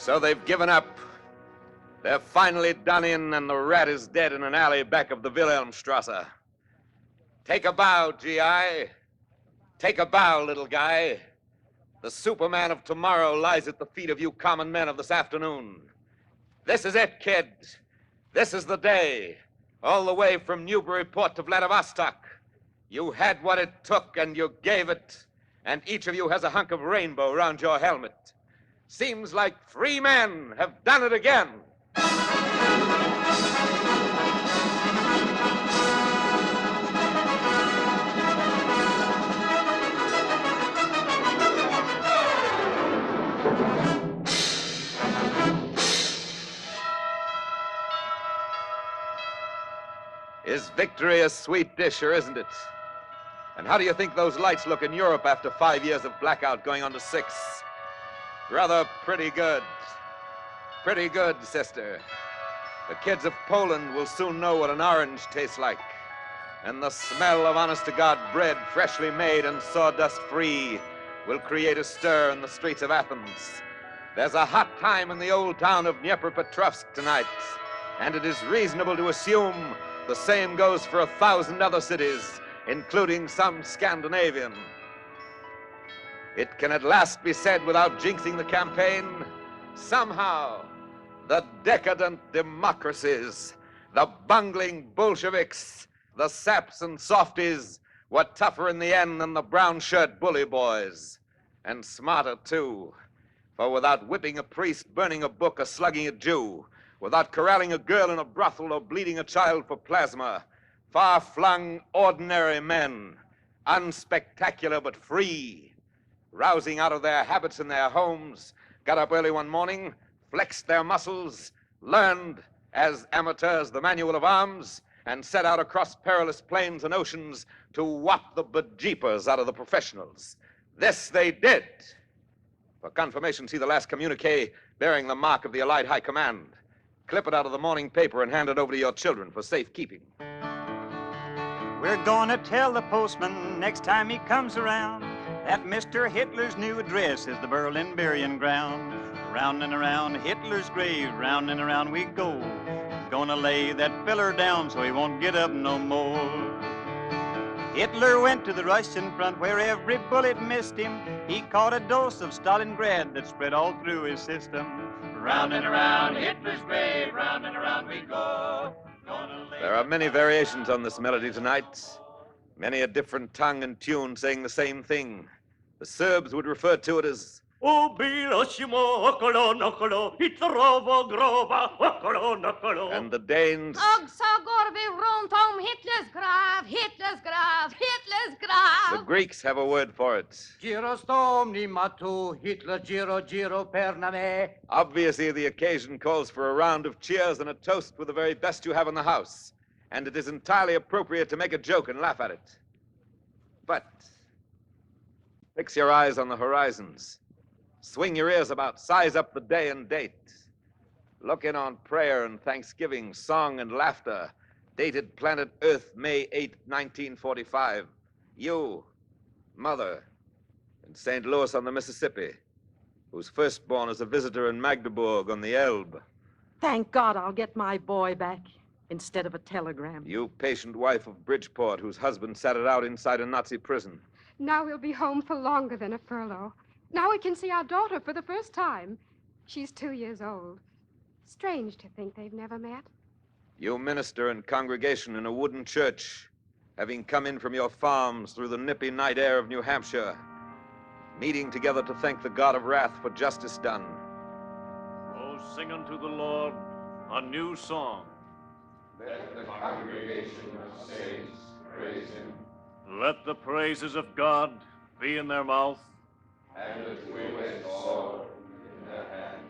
So they've given up. They're finally done in, and the rat is dead in an alley back of the Wilhelmstrasse. Take a bow, G.I. Take a bow, little guy. The Superman of tomorrow lies at the feet of you common men of this afternoon. This is it, kid. This is the day. All the way from Newburyport to Vladivostok. You had what it took, and you gave it. And each of you has a hunk of rainbow round your helmet. Seems like free men have done it again. Is victory a sweet dish, or isn't it? And how do you think those lights look in Europe after 5 years of blackout going on to 6? Rather pretty good. Pretty good, sister. The kids of Poland will soon know what an orange tastes like. And the smell of honest-to-God bread, freshly made and sawdust-free, will create a stir in the streets of Athens. There's a hot time in the old town of Dnepropetrovsk tonight, and it is reasonable to assume the same goes for 1,000 other cities, including some Scandinavian. It can at last be said without jinxing the campaign, somehow, the decadent democracies, the bungling Bolsheviks, the saps and softies were tougher in the end than the brown shirt bully boys, and smarter too. For without whipping a priest, burning a book, or slugging a Jew, without corralling a girl in a brothel or bleeding a child for plasma, far-flung, ordinary men, unspectacular but free, rousing out of their habits in their homes, got up early one morning, flexed their muscles, learned, as amateurs, the manual of arms, and set out across perilous plains and oceans to whop the bejeepers out of the professionals. This they did. For confirmation, see the last communique bearing the mark of the Allied High Command. Clip it out of the morning paper and hand it over to your children for safekeeping. We're gonna tell the postman next time he comes around that Mr. Hitler's new address is the Berlin burying ground. Round and around Hitler's grave, round and around we go. Gonna lay that feller down so he won't get up no more. Hitler went to the Russian front where every bullet missed him. He caught a dose of Stalingrad that spread all through his system. Round and around Hitler's grave, round and around we go. There are many variations on this melody tonight. Many a different tongue and tune saying the same thing. The Serbs would refer to it as and the Danes the Greeks have a word for it. Obviously, the occasion calls for a round of cheers and a toast with the very best you have in the house. And it is entirely appropriate to make a joke and laugh at it. But fix your eyes on the horizons. Swing your ears about, size up the day and date. Look in on prayer and thanksgiving, song and laughter. Dated planet Earth, May 8, 1945. You, mother, in St. Louis on the Mississippi, whose firstborn is a visitor in Magdeburg on the Elbe. Thank God I'll get my boy back instead of a telegram. You patient wife of Bridgeport, whose husband sat it out inside a Nazi prison. Now we'll be home for longer than a furlough. Now we can see our daughter for the first time. She's 2 years old. Strange to think they've never met. You minister and congregation in a wooden church, having come in from your farms through the nippy night air of New Hampshire, meeting together to thank the God of wrath for justice done. Oh, sing unto the Lord a new song. Let the congregation of saints praise him. Let the praises of God be in their mouth, and a two-edged sword in their hand,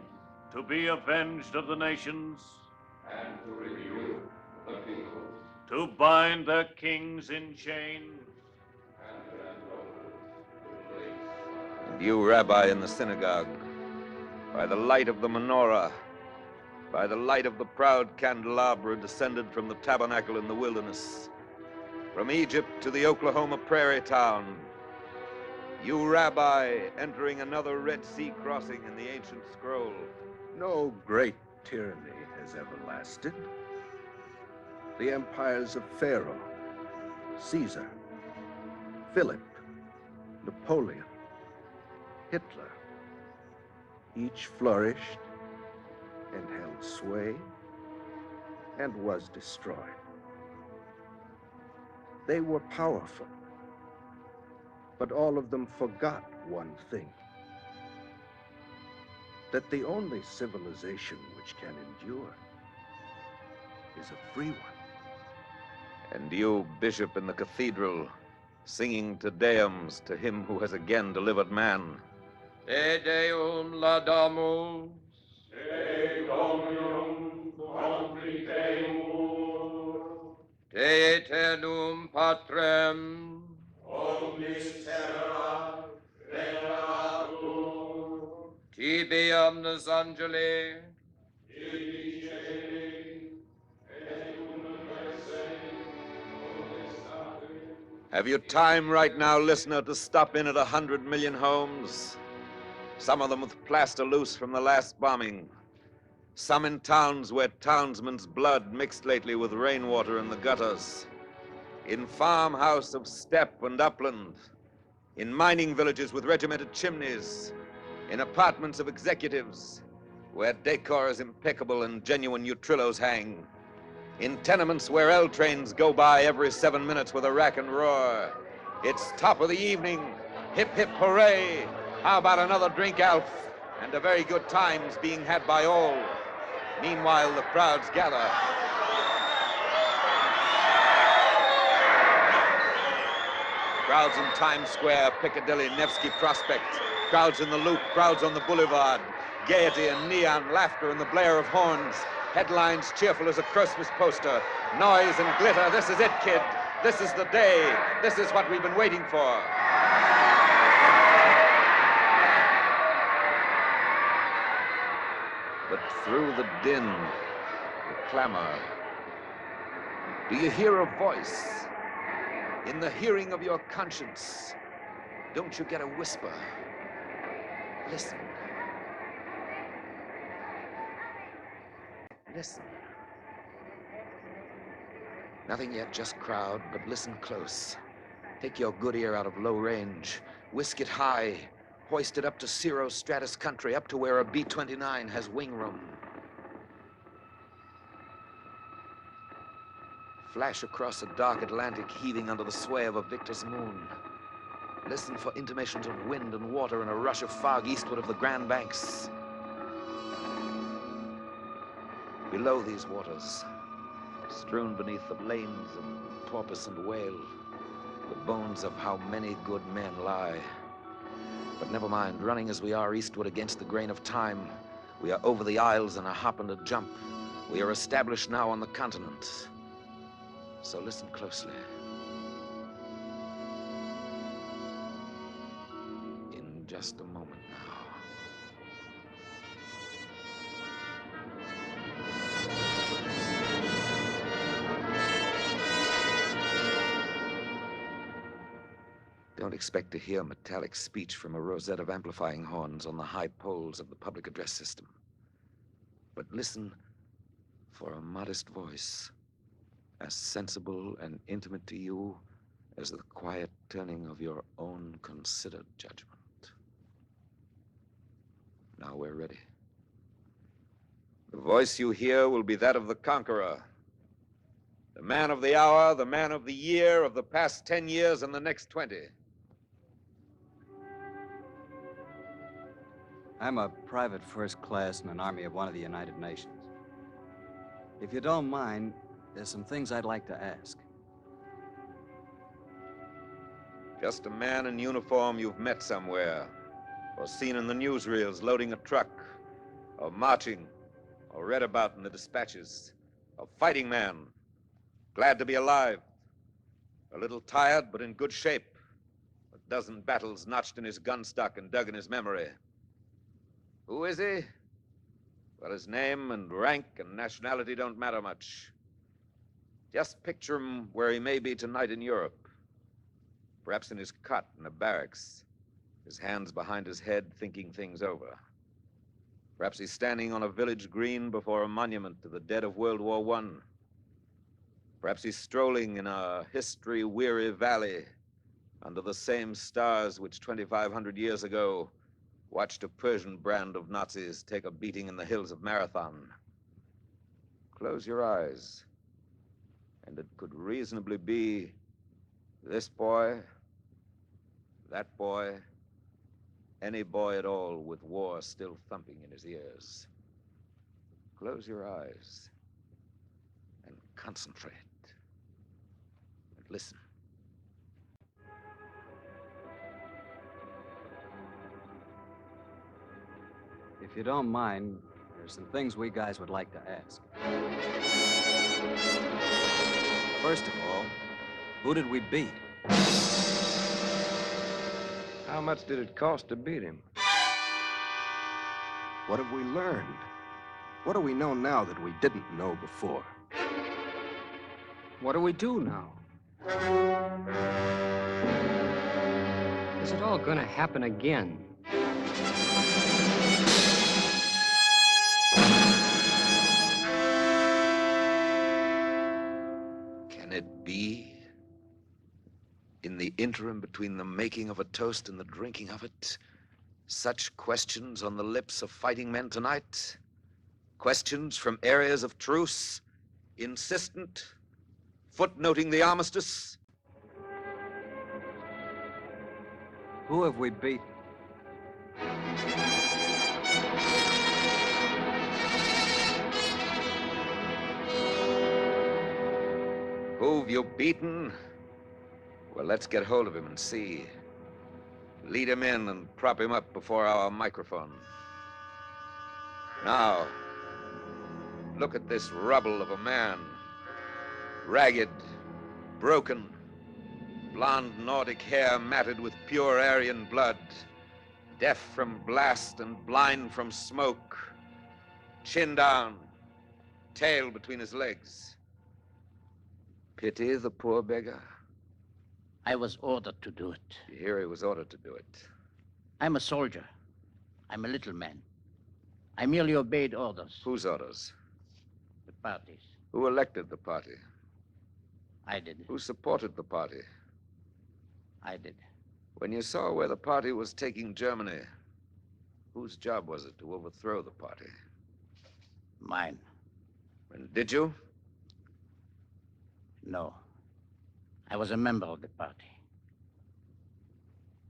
to be avenged of the nations, and to rebuke the people, to bind their kings in chains, and their nobles to place. And you, Rabbi, in the synagogue, by the light of the menorah, by the light of the proud candelabra descended from the tabernacle in the wilderness, from Egypt to the Oklahoma prairie town, you, Rabbi, entering another Red Sea crossing in the ancient scroll, No great tyranny has ever lasted. The empires of Pharaoh, Caesar, Philip, Napoleon, Hitler, each flourished and held sway and was destroyed. They were powerful, but all of them forgot one thing: that the only civilization which can endure is a free one. And you, bishop in the cathedral, singing Te Deums to him who has again delivered man. Te Deum laudamus. Te Dominum confitemur. Te eternum patrem. Omnis terra veneratur. Tibi omnes angeli. Tibi celi. Et unum Have you time right now, listener, to stop in at 100 million homes? Some of them with plaster loose from the last bombing. Some in towns where townsmen's blood mixed lately with rainwater in the gutters. In farmhouse of steppe and upland. In mining villages with regimented chimneys. In apartments of executives, where decor is impeccable and genuine utrillos hang. In tenements where L trains go by every 7 minutes with a rack and roar. It's top of the evening. Hip, hip, hooray. How about another drink, Alf? And a very good time's being had by all. Meanwhile, the crowds gather. Crowds in Times Square, Piccadilly, Nevsky Prospect. Crowds in the Loop, crowds on the Boulevard. Gaiety and neon, laughter and the blare of horns. Headlines cheerful as a Christmas poster. Noise and glitter. This is it, kid. This is the day. This is what we've been waiting for. But through the din, the clamor, do you hear a voice? In the hearing of your conscience, don't you get a whisper? Listen. Listen. Nothing yet, just crowd, but listen close. Take your good ear out of low range. Whisk it high. Hoist it up to cirro-stratus country, up to where a B-29 has wing room. Flash across a dark Atlantic heaving under the sway of a victor's moon. Listen for intimations of wind and water and a rush of fog eastward of the Grand Banks. Below these waters, strewn beneath the lanes of porpoise and whale, the bones of how many good men lie. But never mind, running as we are eastward against the grain of time, we are over the isles in a hop and a jump. We are established now on the continent. So listen closely. In just a moment now. Don't expect to hear metallic speech from a rosette of amplifying horns on the high poles of the public address system. But listen for a modest voice, as sensible and intimate to you as the quiet turning of your own considered judgment. Now we're ready. The voice you hear will be that of the conqueror, the man of the hour, the man of the year, of the past 10 years and the next 20. I'm a private first class in an army of one of the United Nations. If you don't mind, there's some things I'd like to ask. Just a man in uniform you've met somewhere, or seen in the newsreels loading a truck, or marching, or read about in the dispatches. A fighting man, glad to be alive, a little tired but in good shape, a dozen battles notched in his gun stock and dug in his memory. Who is he? Well, his name and rank and nationality don't matter much. Just picture him where he may be tonight in Europe. Perhaps in his cot in a barracks, his hands behind his head, thinking things over. Perhaps he's standing on a village green before a monument to the dead of World War I. Perhaps he's strolling in a history-weary valley under the same stars which 2,500 years ago watched a Persian brand of Nazis take a beating in the hills of Marathon. Close your eyes, and it could reasonably be this boy, that boy, any boy at all with war still thumping in his ears. Close your eyes and concentrate and listen. If you don't mind, there's some things we guys would like to ask. First of all, who did we beat? How much did it cost to beat him? What have we learned? What do we know now that we didn't know before? What do we do now? Is it all gonna happen again? Can it be? In the interim between the making of a toast and the drinking of it, such questions on the lips of fighting men tonight? Questions from areas of truce, insistent, footnoting the armistice? Who have we beaten? Who've you beaten? Well, let's get hold of him and see. Lead him in and prop him up before our microphone. Now, look at this rubble of a man. Ragged, broken, blonde Nordic hair matted with pure Aryan blood, deaf from blast and blind from smoke, chin down, tail between his legs. Pity the poor beggar. I was ordered to do it. You hear he was ordered to do it. I'm a soldier. I'm a little man. I merely obeyed orders. Whose orders? The party's. Who elected the party? I did. Who supported the party? I did. When you saw where the party was taking Germany, whose job was it to overthrow the party? Mine. And did you? No. I was a member of the party.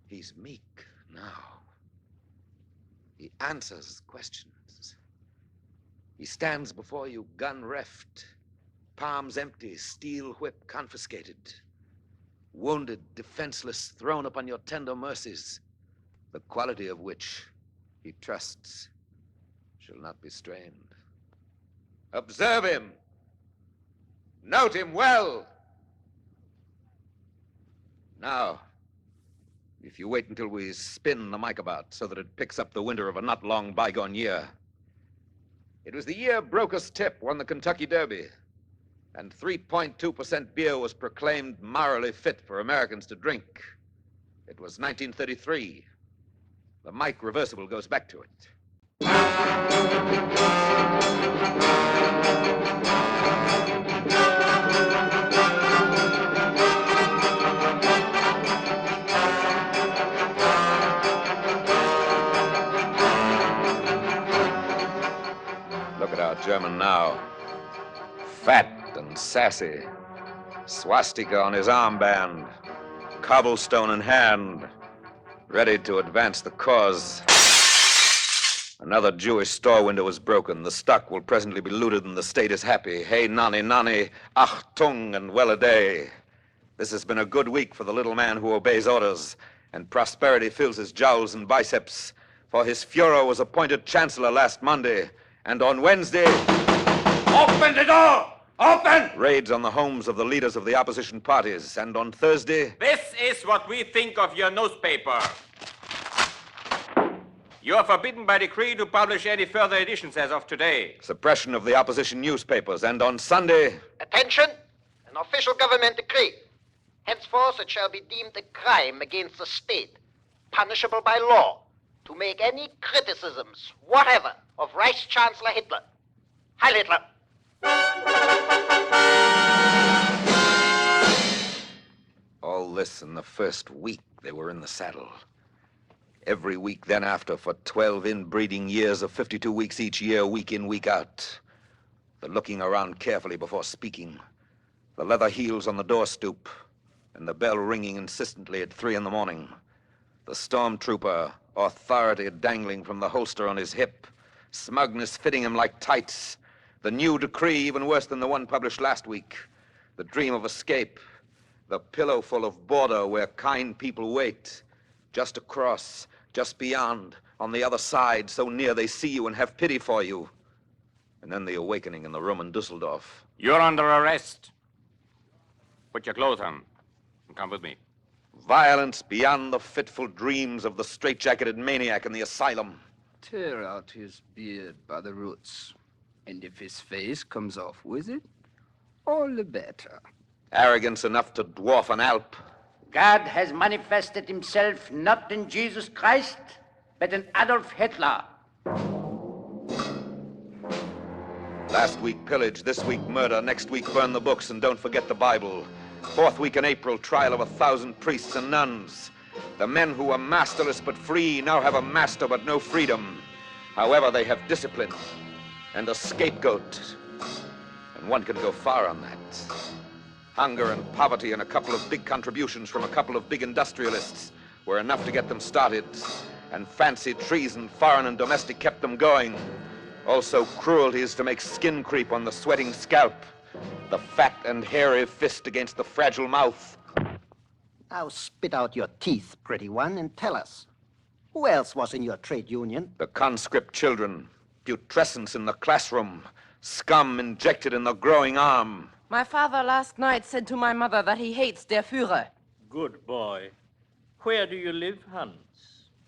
He's meek now. He answers questions. He stands before you, gun reft, palms empty, steel whip confiscated, wounded, defenseless, thrown upon your tender mercies, the quality of which he trusts shall not be strained. Observe him. Note him well. Now, if you wait until we spin the mic about so that it picks up the winter of a not long bygone year. It was the year Broker's Tip won the Kentucky Derby, and 3.2% beer was proclaimed morally fit for Americans to drink. It was 1933. The mic reversible goes back to it. Look at our German now. Fat and sassy. Swastika on his armband. Cobblestone in hand. Ready to advance the cause. Another Jewish store window is broken. The stock will presently be looted and the state is happy. Hey, nani, nani, achtung, and well-a-day. This has been a good week for the little man who obeys orders, and prosperity fills his jowls and biceps, for his Führer was appointed chancellor last Monday, and on Wednesday... Open the door! Open! Raids on the homes of the leaders of the opposition parties, and on Thursday... This is what we think of your newspaper. You are forbidden by decree to publish any further editions as of today. Suppression of the opposition newspapers, and on Sunday... Attention! An official government decree. Henceforth it shall be deemed a crime against the state, punishable by law, to make any criticisms, whatever, of Reich Chancellor Hitler. Heil Hitler! All this in the first week they were in the saddle. Every week then after for 12 inbreeding years of 52 weeks each year, week in, week out. The looking around carefully before speaking, the leather heels on the door stoop, and the bell ringing insistently at 3 a.m. The stormtrooper, authority dangling from the holster on his hip, smugness fitting him like tights, the new decree even worse than the one published last week, the dream of escape, the pillow full of border where kind people wait, just across, just beyond, on the other side, so near they see you and have pity for you. And then the awakening in the room in Dusseldorf. You're under arrest. Put your clothes on and come with me. Violence beyond the fitful dreams of the straitjacketed maniac in the asylum. Tear out his beard by the roots. And if his face comes off with it, all the better. Arrogance enough to dwarf an Alp. God has manifested himself not in Jesus Christ, but in Adolf Hitler. Last week pillage, this week murder, next week burn the books and don't forget the Bible. 4th week in April, trial of 1,000 priests and nuns. The men who were masterless but free now have a master but no freedom. However, they have discipline and a scapegoat. And one can go far on that. Hunger and poverty and a couple of big contributions from a couple of big industrialists were enough to get them started. And fancied treason, foreign and domestic, kept them going. Also cruelties to make skin creep on the sweating scalp. The fat and hairy fist against the fragile mouth. Now spit out your teeth, pretty one, and tell us. Who else was in your trade union? The conscript children. Putrescence in the classroom. Scum injected in the growing arm. My father last night said to my mother that he hates der Führer. Good boy. Where do you live, Hans?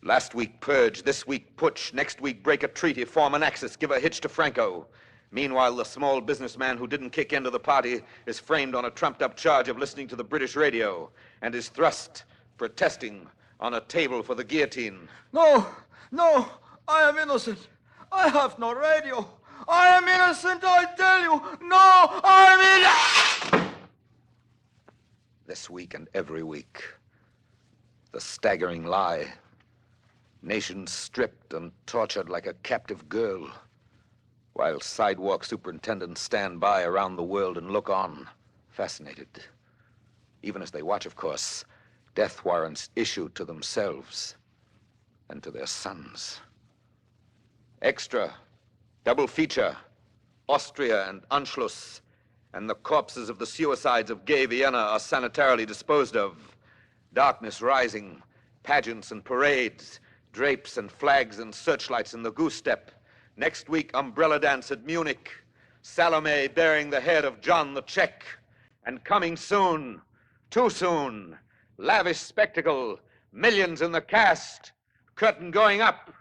Last week purge, this week putsch, next week break a treaty, form an axis, give a hitch to Franco. Meanwhile, the small businessman who didn't kick into the party is framed on a trumped-up charge of listening to the British radio and is thrust, protesting, on a table for the guillotine. No, no, I am innocent. I have no radio. I am innocent, I tell you. No, I am innocent. This week and every week, the staggering lie. Nations stripped and tortured like a captive girl, while sidewalk superintendents stand by around the world and look on, fascinated. Even as they watch, of course, death warrants issued to themselves and to their sons. Extra, double feature, Austria and Anschluss, and the corpses of the suicides of gay Vienna are sanitarily disposed of. Darkness rising, pageants and parades, drapes and flags and searchlights in the goose step. Next week, umbrella dance at Munich. Salome bearing the head of John the Czech. And coming soon, too soon, lavish spectacle, millions in the cast, curtain going up,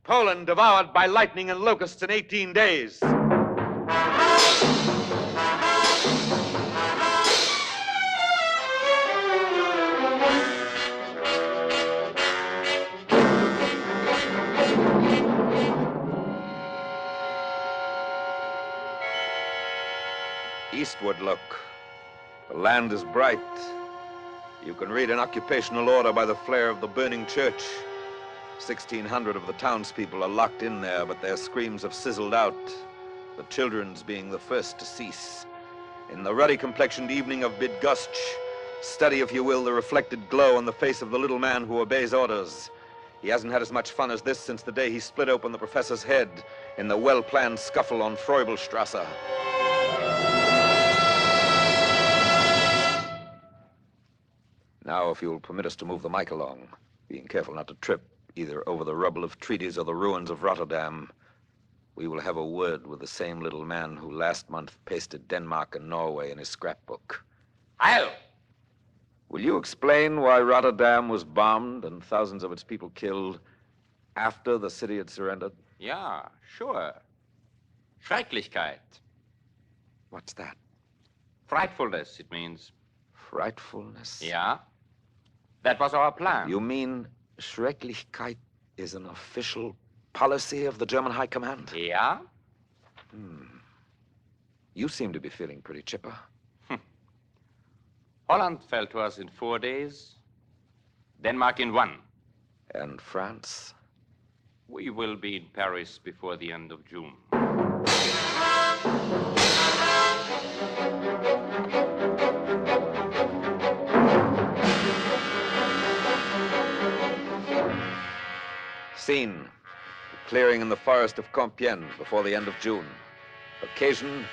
Poland devoured by lightning and locusts in 18 days. Eastward look. The land is bright. You can read an occupational order by the flare of the burning church. 1,600 of the townspeople are locked in there, but their screams have sizzled out, the children's being the first to cease. In the ruddy-complexioned evening of Bydgoszcz, study, if you will, the reflected glow on the face of the little man who obeys orders. He hasn't had as much fun as this since the day he split open the professor's head in the well-planned scuffle on Freubelstrasse. Now, if you'll permit us to move the mic along, being careful not to trip either over the rubble of treaties or the ruins of Rotterdam, we will have a word with the same little man who last month pasted Denmark and Norway in his scrapbook. Heil! Will you explain why Rotterdam was bombed and thousands of its people killed after the city had surrendered? Yeah, sure. Schrecklichkeit. What's that? Frightfulness, it means. Frightfulness? Yeah. That was our plan. You mean Schrecklichkeit is an official policy of the German High Command? Yeah? You seem to be feeling pretty chipper. Holland fell to us in 4 days, Denmark in 1. And France? We will be in Paris before the end of June. Scene: clearing in the forest of Compiègne before the end of June. Occasion: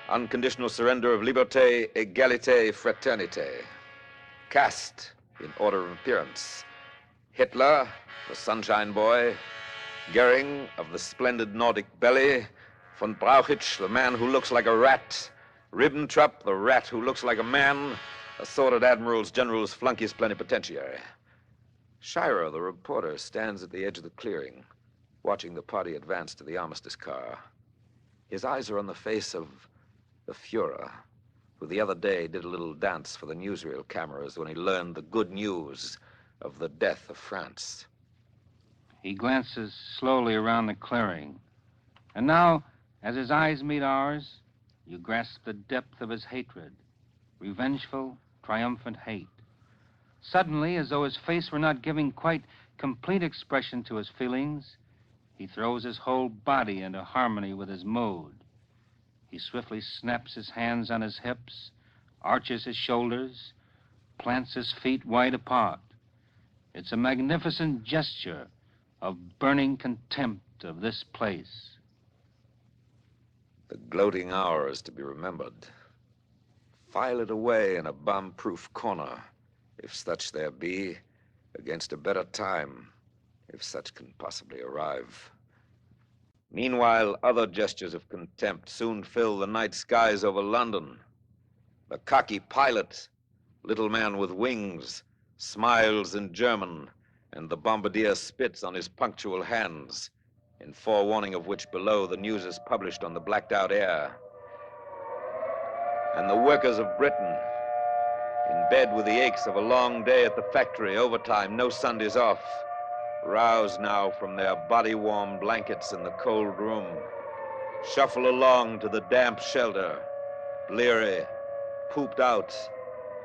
unconditional surrender of liberté, égalité, fraternité. Cast in order of appearance: Hitler, the Sunshine Boy; Goering, of the splendid Nordic belly; von Brauchitsch, the man who looks like a rat; Ribbentrop, the rat who looks like a man; assorted admirals, generals, flunkies, plenipotentiary. Shirer, the reporter, stands at the edge of the clearing, watching the party advance to the armistice car. His eyes are on the face of the Fuhrer, who the other day did a little dance for the newsreel cameras when he learned the good news of the death of France. He glances slowly around the clearing. And now, as his eyes meet ours, you grasp the depth of his hatred. Revengeful, triumphant hate. Suddenly, as though his face were not giving quite complete expression to his feelings, he throws his whole body into harmony with his mood. He swiftly snaps his hands on his hips, arches his shoulders, plants his feet wide apart. It's a magnificent gesture of burning contempt of this place. The gloating hour is to be remembered. File it away in a bomb-proof corner, if such there be, against a better time, if such can possibly arrive. Meanwhile, other gestures of contempt soon fill the night skies over London. The cocky pilot, little man with wings, smiles in German, and the bombardier spits on his punctual hands, in forewarning of which below the news is published on the blacked-out air. And the workers of Britain, in bed with the aches of a long day at the factory, overtime, no Sundays off, roused now from their body-warm blankets in the cold room, shuffle along to the damp shelter, bleary, pooped out,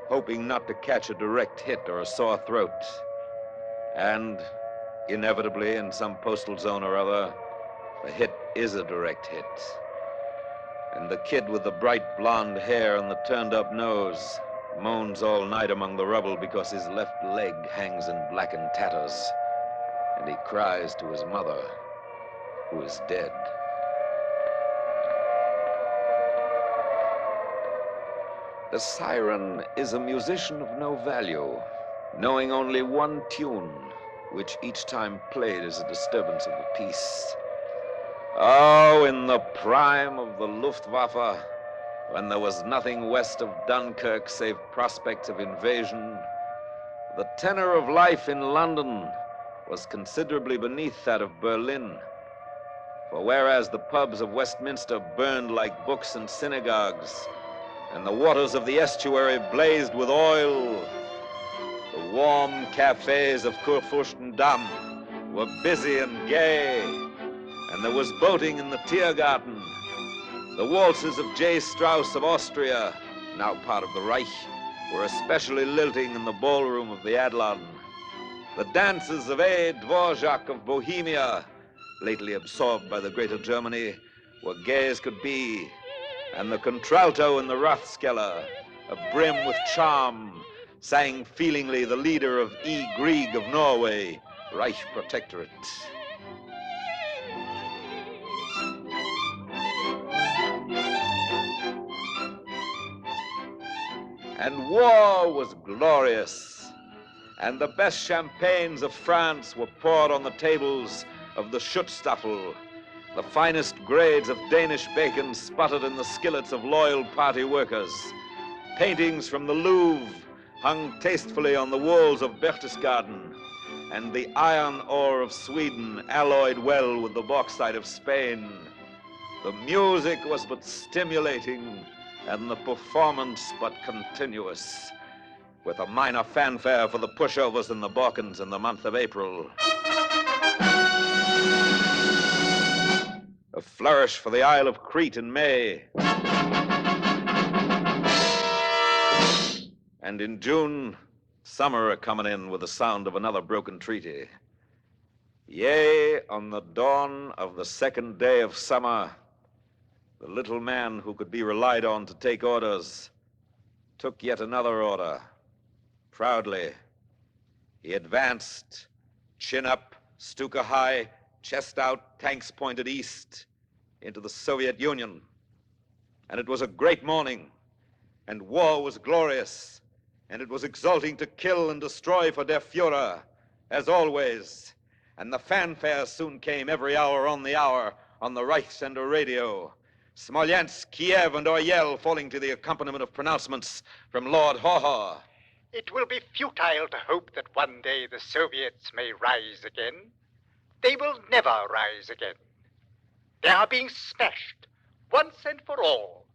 hoping not to catch a direct hit or a sore throat. And, inevitably, in some postal zone or other, the hit is a direct hit. And the kid with the bright blonde hair and the turned-up nose moans all night among the rubble because his left leg hangs in blackened tatters. And he cries to his mother, who is dead. The siren is a musician of no value, knowing only one tune, which each time played is a disturbance of the peace. Oh, in the prime of the Luftwaffe, when there was nothing west of Dunkirk save prospects of invasion, the tenor of life in London was considerably beneath that of Berlin. For whereas the pubs of Westminster burned like books and synagogues, and the waters of the estuary blazed with oil, the warm cafes of Kurfürstendamm were busy and gay, and there was boating in the Tiergarten. The waltzes of J. Strauss of Austria, now part of the Reich, were especially lilting in the ballroom of the Adlon. The dances of A. Dvorak of Bohemia, lately absorbed by the Greater Germany, were gay as could be, and the contralto in the Rathskeller, abrim with charm, sang feelingly the leader of E. Grieg of Norway, Reich Protectorate. And war was glorious, and the best champagnes of France were poured on the tables of the Schutzstaffel. The finest grades of Danish bacon sputtered in the skillets of loyal party workers. Paintings from the Louvre hung tastefully on the walls of Berchtesgaden, and the iron ore of Sweden alloyed well with the bauxite of Spain. The music was but stimulating, and the performance but continuous, with a minor fanfare for the pushovers in the Balkans in the month of April. a flourish for the Isle of Crete in May. And in June, summer a-coming in with the sound of another broken treaty. Yea, on the dawn of the second day of summer, the little man who could be relied on to take orders took yet another order. Proudly, he advanced, chin up, Stuka high, chest out, tanks pointed east, into the Soviet Union. And it was a great morning, and war was glorious, and it was exulting to kill and destroy for der Führer, as always. And the fanfare soon came every hour on the hour on the Reichssender radio. Smolensk, Kiev, and Orel falling to the accompaniment of pronouncements from Lord Haw-Haw. It will be futile to hope that one day the Soviets may rise again. They will never rise again. They are being smashed once and for all.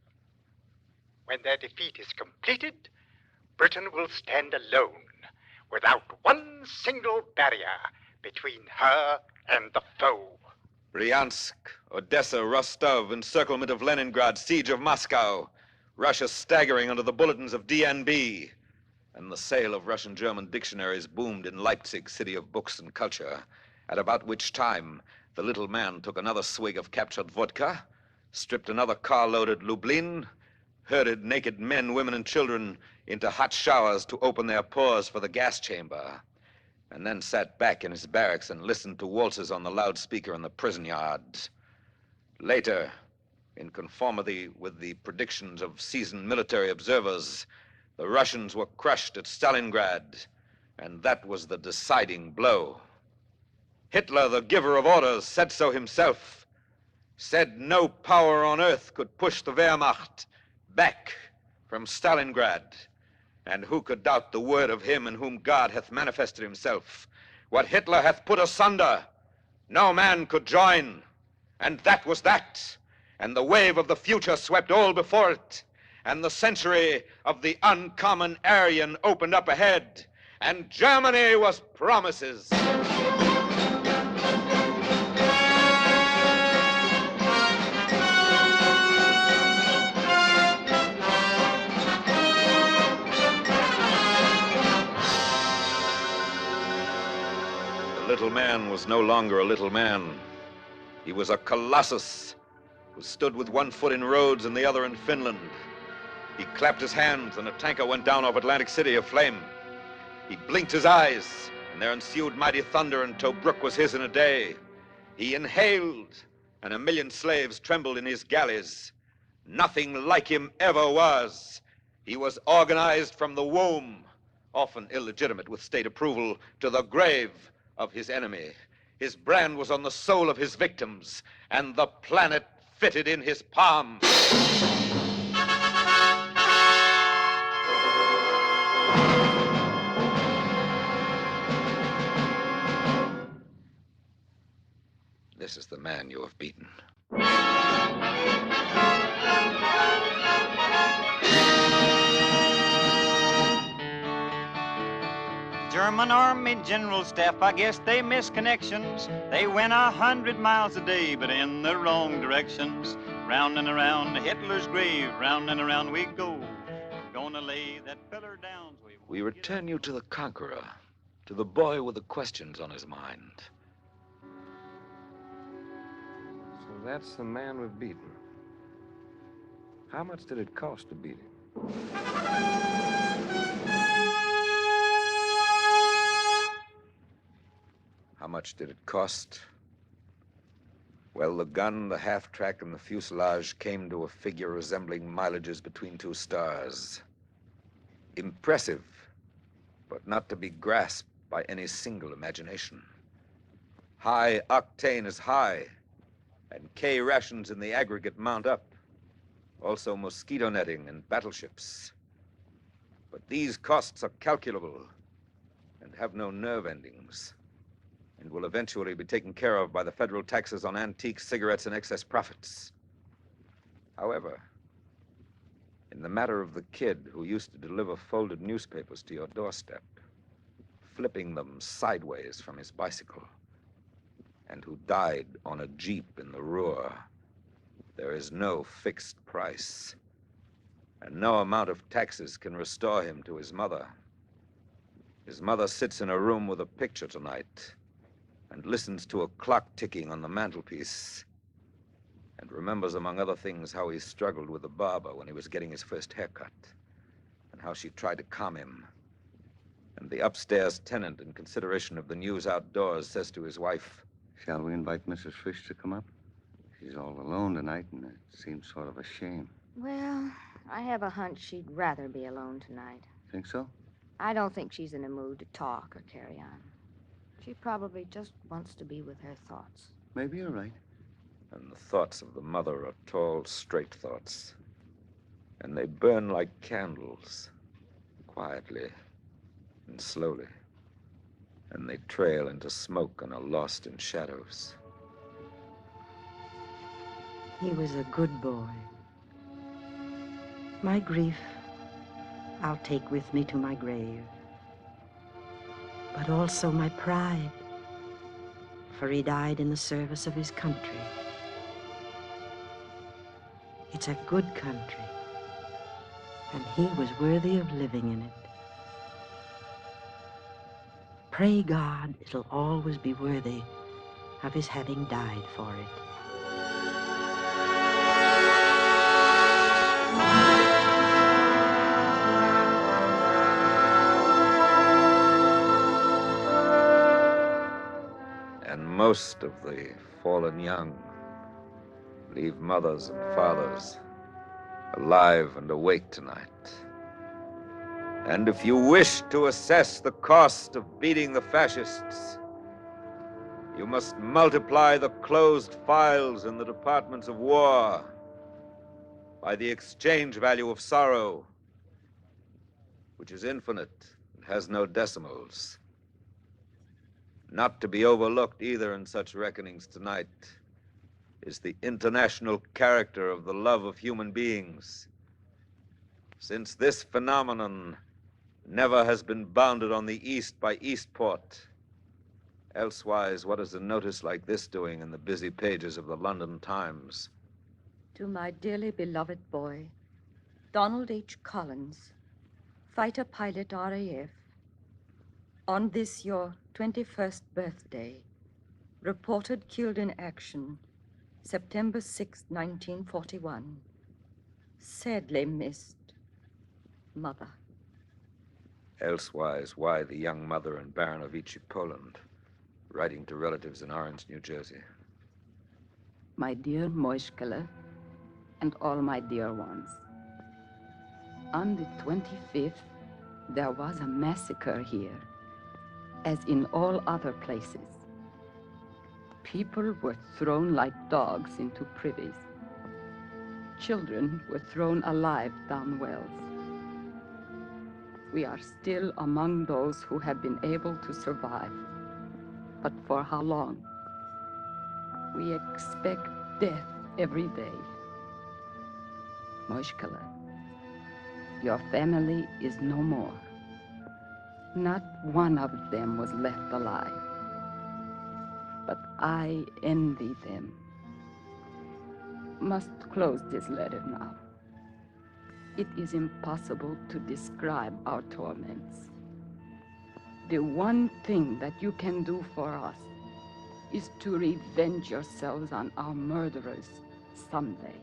When their defeat is completed, Britain will stand alone, without one single barrier between her and the foe. Bryansk, Odessa, Rostov, encirclement of Leningrad, siege of Moscow, Russia staggering under the bulletins of DNB, and the sale of Russian-German dictionaries boomed in Leipzig, city of books and culture, at about which time the little man took another swig of captured vodka, stripped another car-loaded Lublin, herded naked men, women, and children into hot showers to open their pores for the gas chamber, and then sat back in his barracks and listened to waltzes on the loudspeaker in the prison yard. Later, in conformity with the predictions of seasoned military observers, the Russians were crushed at Stalingrad, and that was the deciding blow. Hitler, the giver of orders, said so himself, said no power on earth could push the Wehrmacht back from Stalingrad. And who could doubt the word of him in whom God hath manifested himself? What Hitler hath put asunder, no man could join. And that was that. And the wave of the future swept all before it. And the century of the uncommon Aryan opened up ahead. And Germany was promises. The little man was no longer a little man. He was a colossus who stood with one foot in Rhodes and the other in Finland. He clapped his hands and a tanker went down off Atlantic City aflame. He blinked his eyes and there ensued mighty thunder and Tobruk was his in a day. He inhaled and 1,000,000 slaves trembled in his galleys. Nothing like him ever was. He was organized from the womb, often illegitimate with state approval, to the grave of his enemy. His brand was on the soul of his victims, and the planet fitted in his palm. This is the man you have beaten. German Army General Staff, I guess they miss connections. They went 100 miles a day, but in the wrong directions. Round and around Hitler's grave, round and around we go. Gonna lay that feller down. We return you to the conqueror, to the boy with the questions on his mind. So that's the man we've beaten. How much did it cost to beat him? How much did it cost? Well, the gun, the half-track, and the fuselage came to a figure resembling mileages between two stars. Impressive, but not to be grasped by any single imagination. High octane is high, and K rations in the aggregate mount up. Also mosquito netting and battleships. But these costs are calculable and have no nerve endings, and will eventually be taken care of by the federal taxes on antiques, cigarettes, and excess profits. However, in the matter of the kid who used to deliver folded newspapers to your doorstep, flipping them sideways from his bicycle, and who died on a jeep in the Ruhr, There is no fixed price, and no amount of taxes can restore him to his mother. His mother sits in a room with a picture tonight and listens to a clock ticking on the mantelpiece and remembers, among other things, how he struggled with the barber when he was getting his first haircut and how she tried to calm him. And the upstairs tenant, in consideration of the news outdoors, says to his wife, "Shall we invite Mrs. Fish to come up? She's all alone tonight, and it seems sort of a shame." Well, I have a hunch she'd rather be alone tonight. Think so? I don't think she's in a mood to talk or carry on. She probably just wants to be with her thoughts. Maybe you're right. And the thoughts of the mother are tall, straight thoughts. And they burn like candles, quietly and slowly. And they trail into smoke and are lost in shadows. He was a good boy. My grief I'll take with me to my grave, but also my pride, for he died in the service of his country. It's a good country, and he was worthy of living in it. Pray God it'll always be worthy of his having died for it. And most of the fallen young leave mothers and fathers alive and awake tonight. And if you wish to assess the cost of beating the fascists, you must multiply the closed files in the departments of war by the exchange value of sorrow, which is infinite and has no decimals. Not to be overlooked either in such reckonings tonight is the international character of the love of human beings. Since this phenomenon never has been bounded on the East by Eastport, elsewise, what is a notice like this doing in the busy pages of the London Times? To my dearly beloved boy, Donald H. Collins, fighter pilot RAF, on this your 21st birthday, reported killed in action, September 6, 1941. Sadly missed, Mother. Elsewise, why the young mother in Baranowicz, Poland, writing to relatives in Orange, New Jersey. My dear Moishkele, and all my dear ones. On the 25th, there was a massacre here, as in all other places. People were thrown like dogs into privies. Children were thrown alive down wells. We are still among those who have been able to survive. But for how long? We expect death every day. Moishkele, your family is no more. Not one of them was left alive. But I envy them. Must close this letter now. It is impossible to describe our torments. The one thing that you can do for us is to revenge yourselves on our murderers someday.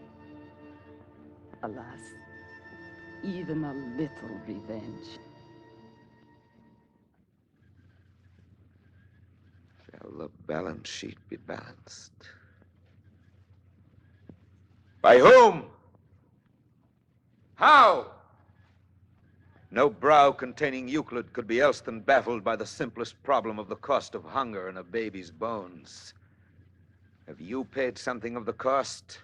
Alas, even a little revenge. Shall the balance sheet be balanced? By whom? How? No brow containing Euclid could be else than baffled by the simplest problem of the cost of hunger in a baby's bones. Have you paid something of the cost?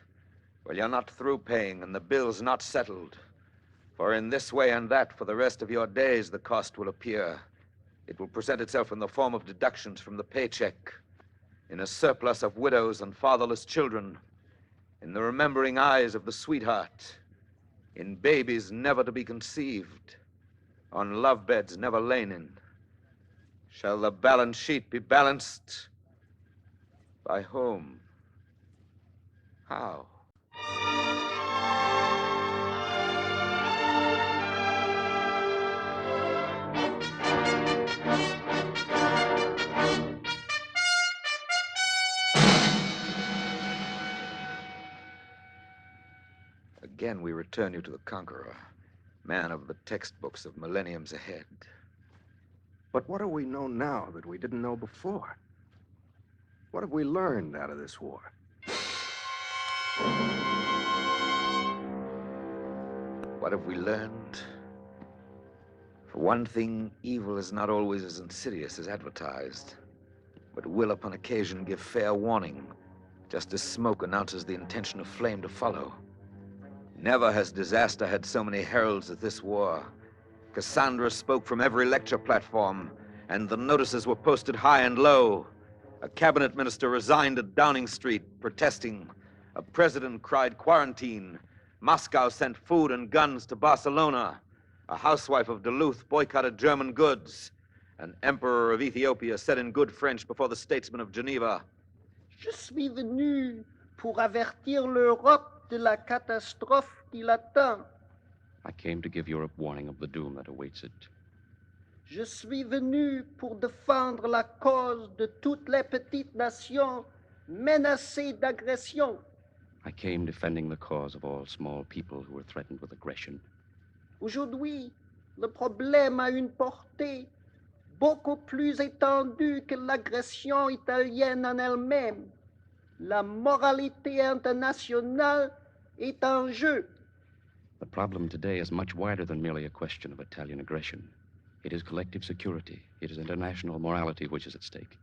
Well, you're not through paying, and the bill's not settled. For in this way and that, for the rest of your days, the cost will appear. It will present itself in the form of deductions from the paycheck, in a surplus of widows and fatherless children, in the remembering eyes of the sweetheart, in babies never to be conceived, on love beds never lain in. Shall the balance sheet be balanced? By whom? How? Again, we return you to the conqueror, man of the textbooks of millenniums ahead. But what do we know now that we didn't know before? What have we learned out of this war? What have we learned? For one thing, evil is not always as insidious as advertised, but will upon occasion give fair warning, just as smoke announces the intention of flame to follow. Never has disaster had so many heralds as this war. Cassandra spoke from every lecture platform, and the notices were posted high and low. A cabinet minister resigned at Downing Street, protesting. A president cried quarantine. Moscow sent food and guns to Barcelona. A housewife of Duluth boycotted German goods. An emperor of Ethiopia said in good French before the statesman of Geneva, Je suis venu pour avertir l'Europe de la catastrophe qui l'attend. I came to give Europe warning of the doom that awaits it. Je suis venu pour défendre la cause de toutes les petites nations menacées d'agression. I came defending the cause of all small people who were threatened with aggression. Aujourd'hui, le problème a une portée beaucoup plus étendue que l'agression italienne en elle-même. La moralité internationale est en jeu. The problem today is much wider than merely a question of Italian aggression. It is collective security. It is international morality which is at stake.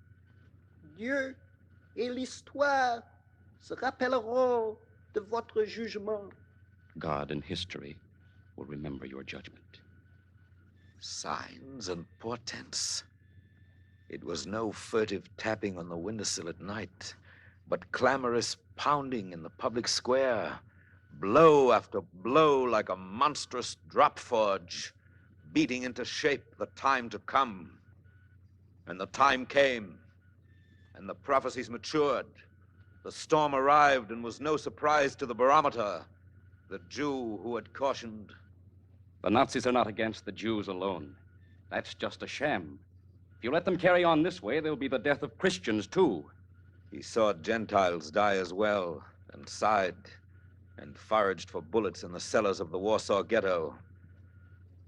Dieu et l'histoire se rappelleront de votre jugement. God and history will remember your judgment. signs and portents. It was no furtive tapping on the windowsill at night, but clamorous pounding in the public square, blow after blow like a monstrous drop forge, beating into shape the time to come. And the time came, and the prophecies matured. The storm arrived and was no surprise to the barometer, the Jew who had cautioned. The Nazis are not against the Jews alone. That's just a sham. If you let them carry on this way, there'll be the death of Christians, too. He saw Gentiles die as well, and sighed, and foraged for bullets in the cellars of the Warsaw Ghetto.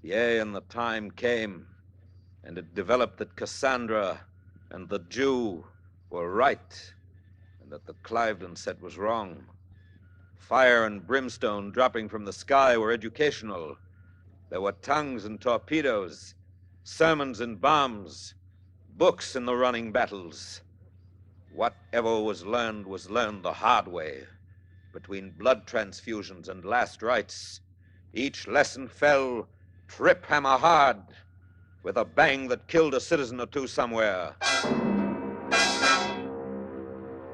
Yea, and the time came, and it developed that Cassandra and the Jew were right, and that the Cliveden set was wrong. Fire and brimstone dropping from the sky were educational. There were tongues and torpedoes, sermons and bombs, books in the running battles. Whatever was learned the hard way. Between blood transfusions and last rites, each lesson fell trip hammer hard, with a bang that killed a citizen or two somewhere.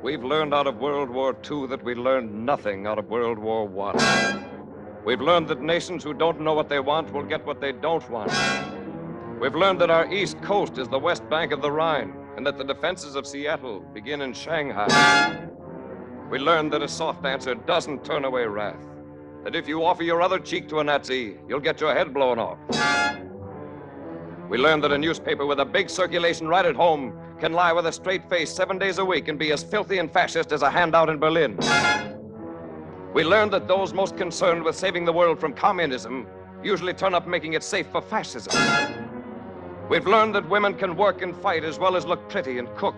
We've learned out of World War II that we learned nothing out of World War I. We've learned that nations who don't know what they want will get what they don't want. We've learned that our east coast is the west bank of the Rhine, and that the defenses of Seattle begin in Shanghai. We learned that a soft answer doesn't turn away wrath, that if you offer your other cheek to a Nazi, you'll get your head blown off. We learned that a newspaper with a big circulation right at home can lie with a straight face 7 days a week and be as filthy and fascist as a handout in Berlin. We learned that those most concerned with saving the world from communism usually turn up making it safe for fascism. We've learned that women can work and fight as well as look pretty and cook.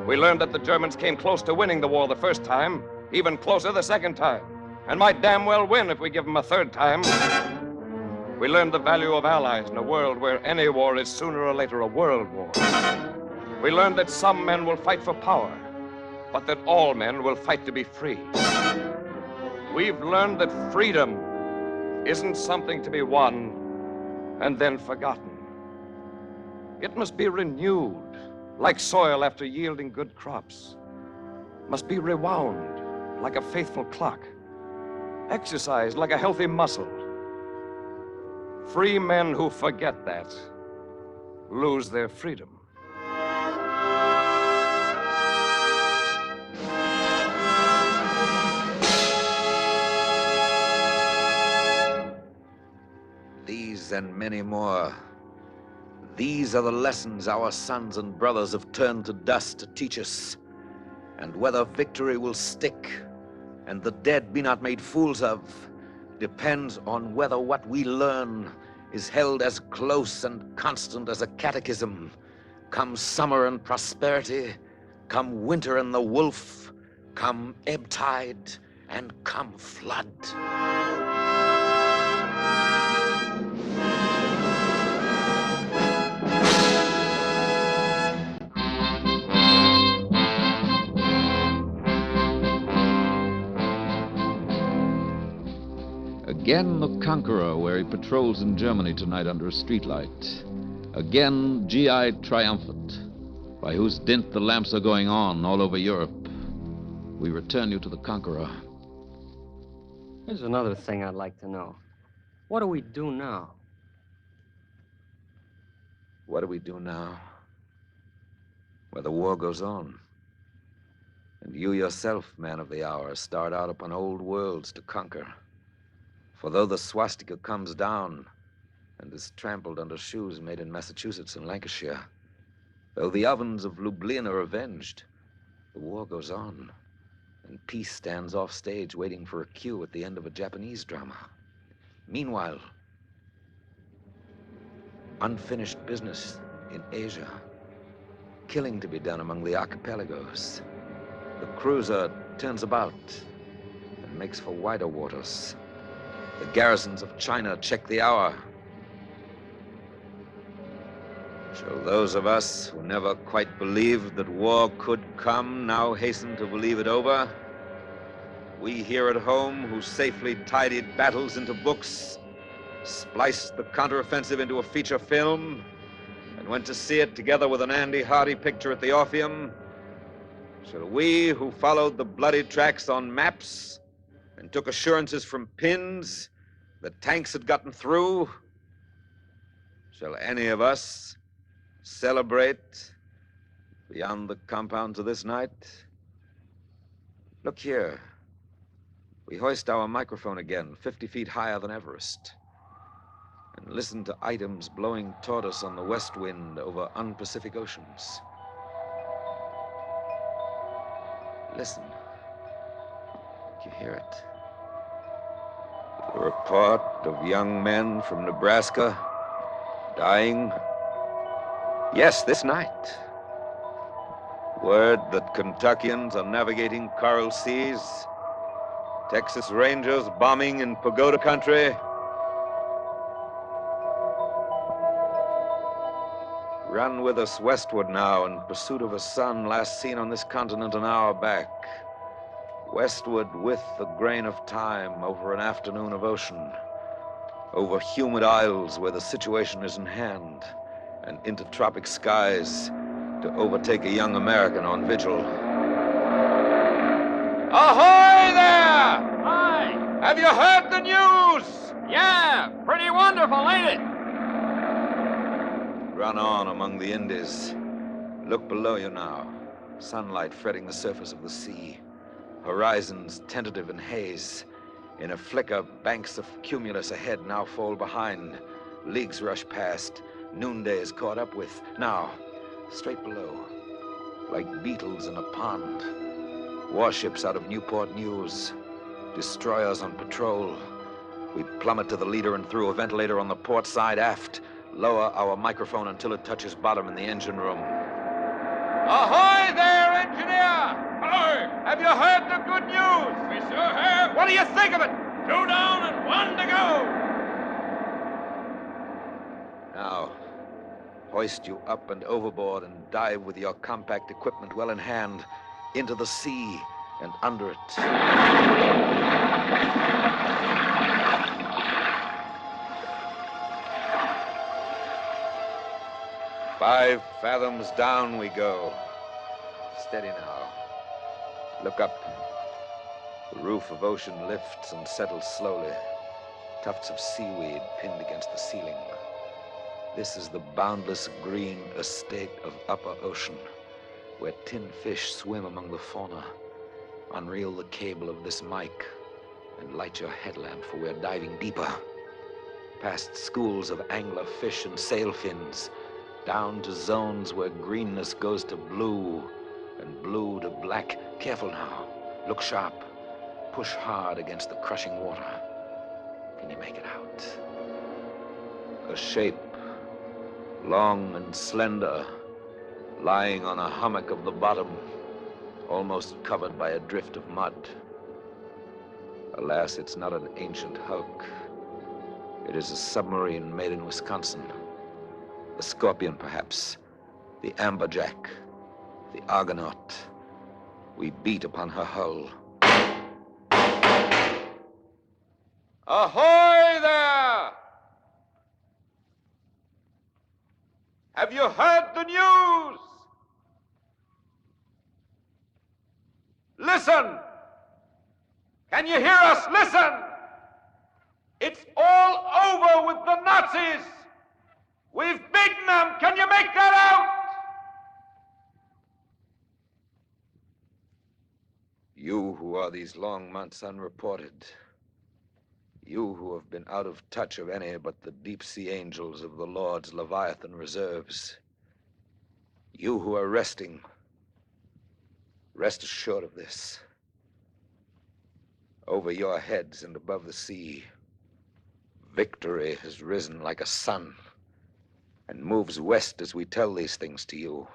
We learned that the Germans came close to winning the war the first time, even closer the second time, and might damn well win if we give them a third time. We learned the value of allies in a world where any war is sooner or later a world war. We learned that some men will fight for power, but that all men will fight to be free. We've learned that freedom isn't something to be won and then forgotten. It must be renewed, like soil after yielding good crops. Must be rewound, like a faithful clock. Exercised like a healthy muscle. Free men who forget that lose their freedom. These and many more. These are the lessons our sons and brothers have turned to dust to teach us. And whether victory will stick and the dead be not made fools of, depends on whether what we learn is held as close and constant as a catechism. Come summer and prosperity, come winter and the wolf, come ebb tide, and come flood. Again the Conqueror, where he patrols in Germany tonight under a streetlight. Again GI triumphant, by whose dint the lamps are going on all over Europe. We return you to the Conqueror. Here's another thing I'd like to know. What do we do now? What do we do now? Well, the war goes on. And you yourself, man of the hour, start out upon old worlds to conquer. For though the swastika comes down and is trampled under shoes made in Massachusetts and Lancashire, though the ovens of Lublin are avenged, the war goes on, and peace stands off stage waiting for a cue at the end of a Japanese drama. Meanwhile, unfinished business in Asia, killing to be done among the archipelagos. The cruiser turns about and makes for wider waters. The garrisons of China check the hour. Shall those of us who never quite believed that war could come now hasten to believe it over? We here at home who safely tidied battles into books, spliced the counteroffensive into a feature film, and went to see it together with an Andy Hardy picture at the Orpheum, shall we who followed the bloody tracks on maps and took assurances from pins that tanks had gotten through, shall any of us celebrate beyond the compounds of this night? Look here. We hoist our microphone again, 50 feet higher than Everest, and listen to items blowing toward us on the west wind over unpacific oceans. Listen. Do you hear it? The report of young men from Nebraska dying. Yes, this night. Word that Kentuckians are navigating coral seas. Texas Rangers bombing in pagoda country. Run with us westward now in pursuit of a sun last seen on this continent an hour back. Westward with the grain of time over an afternoon of ocean, over humid isles where the situation is in hand, and into tropic skies to overtake a young American on vigil. Ahoy there! Hi! Have you heard the news? Yeah, pretty wonderful, ain't it? Run on among the Indies. Look below you now. Sunlight fretting the surface of the sea. Horizons tentative in haze. In a flicker, banks of cumulus ahead now fall behind. Leagues rush past. Noonday is caught up with. Now, straight below, like beetles in a pond. Warships out of Newport News. Destroyers on patrol. We plummet to the leader and through a ventilator on the port side aft. Lower our microphone until it touches bottom in the engine room. Ahoy there, engineer! Ahoy! Have you heard the good news? We sure have. What do you think of it? 2 down and 1 to go. Now, hoist you up and overboard and dive with your compact equipment well in hand into the sea and under it. 5 fathoms down we go. Steady now. Look up. The roof of ocean lifts and settles slowly. Tufts of seaweed pinned against the ceiling. This is the boundless green estate of upper ocean, where tin fish swim among the fauna. Unreel the cable of this mic and light your headlamp, for we're diving deeper. Past schools of angler fish and sail fins, down to zones where greenness goes to blue and blue to black. Careful now. Look sharp. push hard against the crushing water. Can you make it out? A shape, long and slender, lying on a hummock of the bottom, almost covered by a drift of mud. Alas, it's not an ancient hulk. It is a submarine made in Wisconsin. The Scorpion, perhaps. The Amberjack. The Argonaut. We beat upon her hull. Ahoy there! Have you heard the news? Listen! Can you hear us? Listen! It's all over with the Nazis! We've beaten them! Can you make that out? You who are these long months unreported. You who have been out of touch of any but the deep-sea angels of the Lord's Leviathan reserves. You who are resting. Rest assured of this. Over your heads and above the sea, victory has risen like a sun and moves west as we tell these things to you.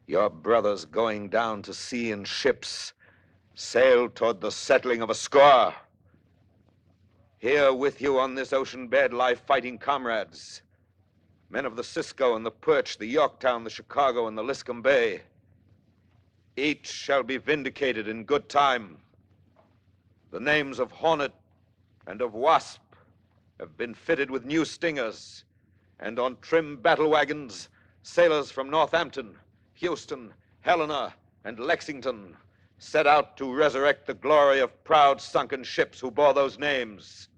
Your brothers going down to sea in ships sail toward the settling of a score. Here with you on this ocean bed lie fighting comrades, men of the Cisco and the Perch, the Yorktown, the Chicago, and the Liscum Bay. Each shall be vindicated in good time. The names of Hornet and of Wasp have been fitted with new stingers, and on trim battle wagons, sailors from Northampton, Houston, Helena, and Lexington set out to resurrect the glory of proud sunken ships who bore those names.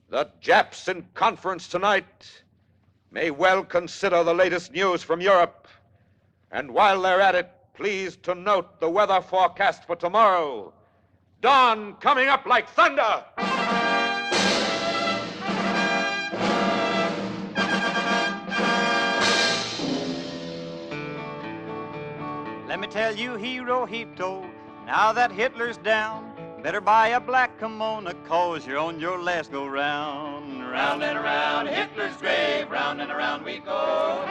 The Japs in conference tonight may well consider the latest news from Europe, and while they're at it, please to note the weather forecast for tomorrow. Dawn coming up like thunder. Let me tell you, hero Hito, now that Hitler's down, better buy a black kimono, 'cause you're on your last go-round. Round and around Hitler's grave, round and around we go.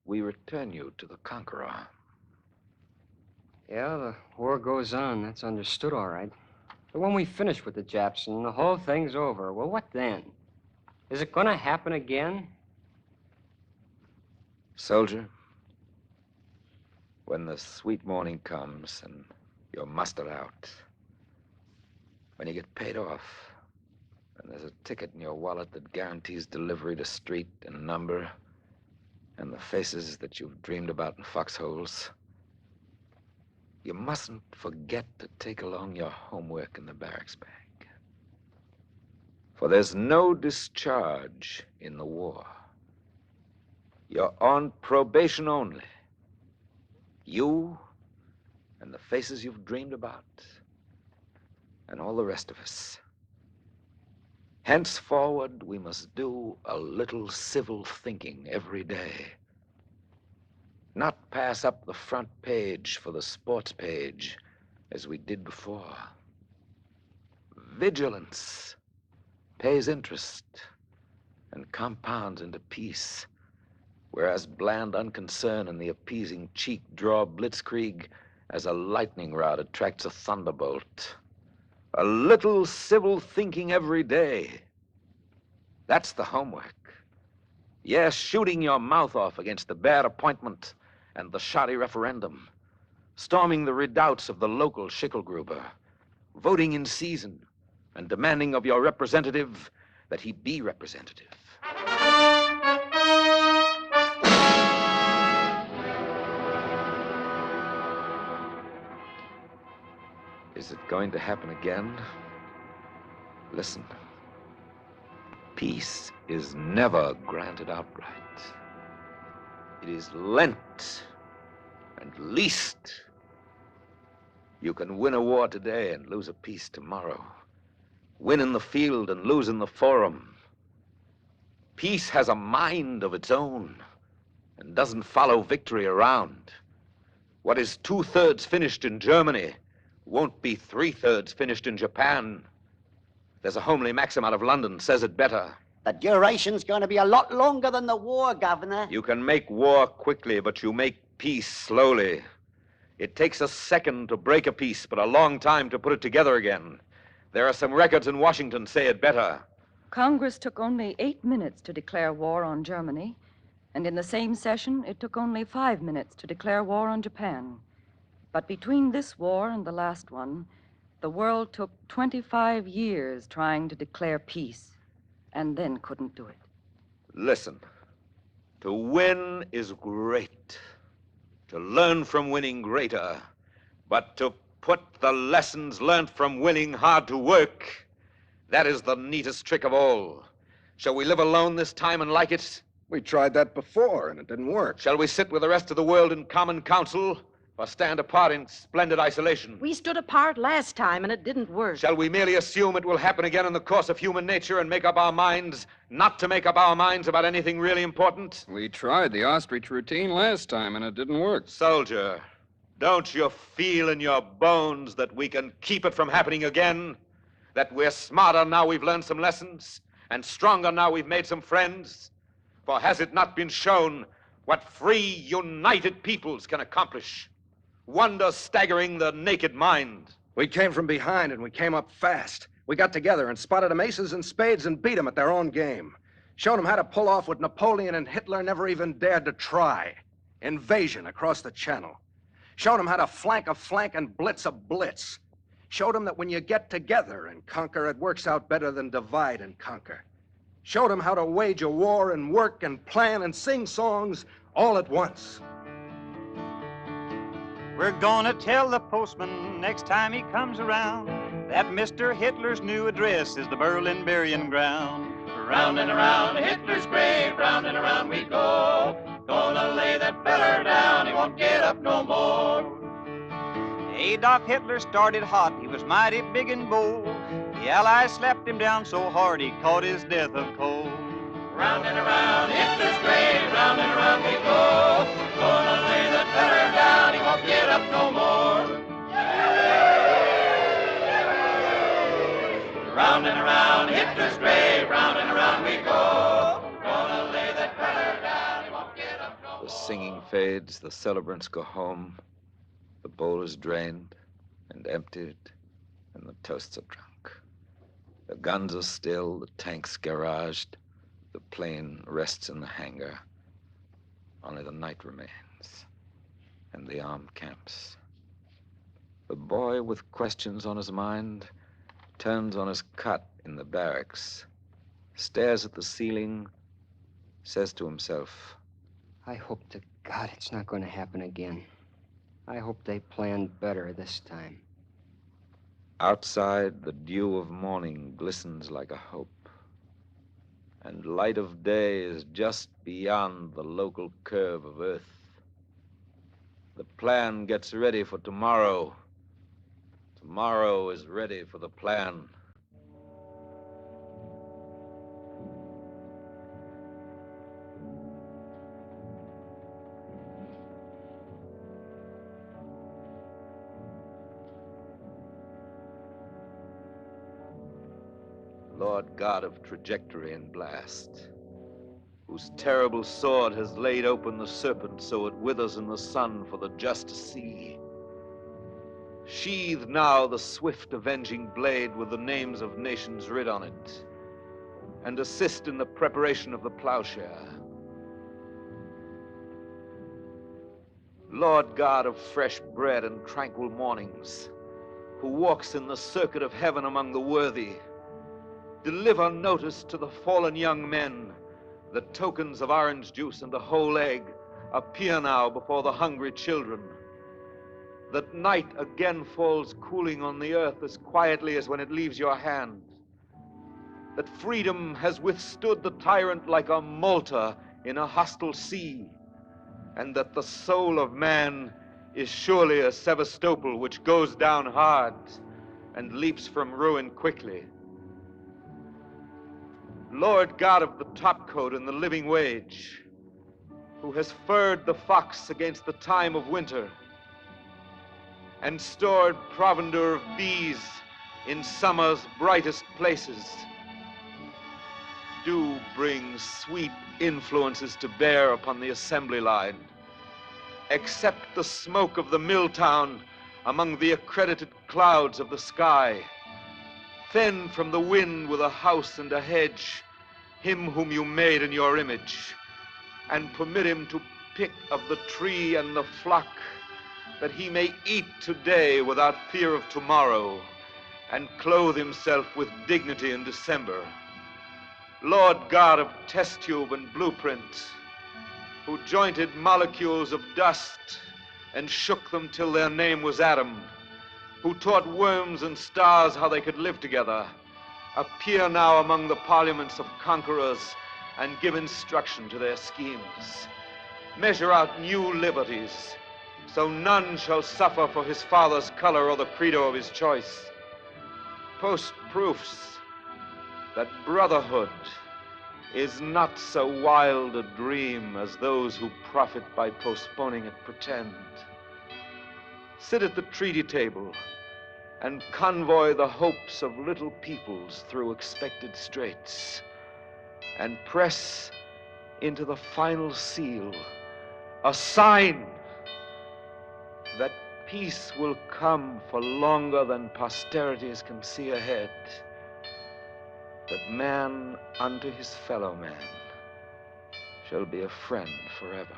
We return you to the conqueror. Yeah, the war goes on. That's understood, all right. But when we finish with the Japs and the whole thing's over, well, what then? Is it going to happen again? Soldier, when the sweet morning comes and you're mustered out, when you get paid off, and there's a ticket in your wallet that guarantees delivery to street and number, and the faces that you've dreamed about in foxholes, you mustn't forget to take along your homework in the barracks bag. For there's no discharge in the war. You're on probation only. You and the faces you've dreamed about, and all the rest of us. Henceforward, we must do a little civil thinking every day. Not pass up the front page for the sports page as we did before. Vigilance pays interest and compounds into peace, whereas bland unconcern and the appeasing cheek draw blitzkrieg as a lightning rod attracts a thunderbolt. A little civil thinking every day. That's the homework. Yes, shooting your mouth off against the bad appointment and the shoddy referendum, storming the redoubts of the local Schickelgruber, voting in season, and demanding of your representative that he be representative. Is it going to happen again? Listen. Peace is never granted outright. It is lent and leased. You can win a war today and lose a peace tomorrow. Win in the field and lose in the forum. Peace has a mind of its own. and doesn't follow victory around. What is 2/3 finished in Germany won't be 3/3 finished in Japan. There's a homely maxim out of London, says it better. The duration's going to be a lot longer than the war, Governor. You can make war quickly, but you make peace slowly. It takes a second to break a peace, but a long time to put it together again. There are some records in Washington say it better. Congress took only 8 minutes to declare war on Germany, and in the same session, it took only 5 minutes to declare war on Japan. But between this war and the last one, the world took 25 years trying to declare peace, and then couldn't do it. Listen, to win is great. To learn from winning greater. But to put the lessons learned from winning hard to work, that is the neatest trick of all. Shall we live alone this time and like it? We tried that before, and it didn't work. Shall we sit with the rest of the world in common council, or stand apart in splendid isolation? We stood apart last time, and it didn't work. Shall we merely assume it will happen again in the course of human nature and make up our minds not to make up our minds about anything really important? We tried the ostrich routine last time, and it didn't work. Soldier, don't you feel in your bones that we can keep it from happening again? That we're smarter now we've learned some lessons, and stronger now we've made some friends? For has it not been shown what free, united peoples can accomplish? Wonder staggering the naked mind. We came from behind, and we came up fast. We got together and spotted them aces and spades and beat them at their own game. Showed them how to pull off what Napoleon and Hitler never even dared to try. Invasion across the Channel. Showed them how to flank a flank and blitz a blitz. Showed them that when you get together and conquer, it works out better than divide and conquer. Showed them how to wage a war and work and plan and sing songs all at once. We're gonna tell the postman next time he comes around that Mr. Hitler's new address is the Berlin burying ground. Round and around Hitler's grave, round and around we go. Gonna lay that feller down, he won't get up no more. Adolf Hitler started hot, he was mighty big and bold. The Allies slapped him down so hard he caught his death of cold. Round and around Hitler's grave, round and around we go. Gonna lay that feller down, he won't get up no more. Round and around Hitler's grave, round and around we go. Gonna lay that feller down, he won't get up no more. The singing fades, the celebrants go home. The bowl is drained and emptied, and the toasts are drunk. The guns are still, the tanks garaged. The plane rests in the hangar. Only the night remains, and the armed camps. The boy with questions on his mind turns on his cot in the barracks, stares at the ceiling, says to himself, I hope to God it's not going to happen again. I hope they planned better this time. Outside, the dew of morning glistens like a hope. And light of day is just beyond the local curve of Earth. The plan gets ready for tomorrow. Tomorrow is ready for the plan. Lord God of trajectory and blast, whose terrible sword has laid open the serpent so it withers in the sun for the just to see. Sheathe now the swift avenging blade with the names of nations writ on it, and assist in the preparation of the plowshare. Lord God of fresh bread and tranquil mornings, who walks in the circuit of heaven among the worthy, deliver notice to the fallen young men that tokens of orange juice and a whole egg appear now before the hungry children, that night again falls cooling on the earth as quietly as when it leaves your hand, that freedom has withstood the tyrant like a Malta in a hostile sea, and that the soul of man is surely a Sevastopol which goes down hard and leaps from ruin quickly. Lord God of the topcoat and the living wage, who has furred the fox against the time of winter and stored provender of bees in summer's brightest places, do bring sweet influences to bear upon the assembly line. Accept the smoke of the mill town among the accredited clouds of the sky. Fend from the wind with a house and a hedge him whom you made in your image, and permit him to pick of the tree and the flock, that he may eat today without fear of tomorrow, and clothe himself with dignity in December. Lord God of test tube and blueprint, who jointed molecules of dust and shook them till their name was atom, who taught worms and stars how they could live together, appear now among the parliaments of conquerors and give instruction to their schemes. Measure out new liberties, so none shall suffer for his father's color or the credo of his choice. Post proofs that brotherhood is not so wild a dream as those who profit by postponing it pretend. Sit at the treaty table and convoy the hopes of little peoples through expected straits, and press into the final seal a sign that peace will come for longer than posterities can see ahead, that man unto his fellow man shall be a friend forever.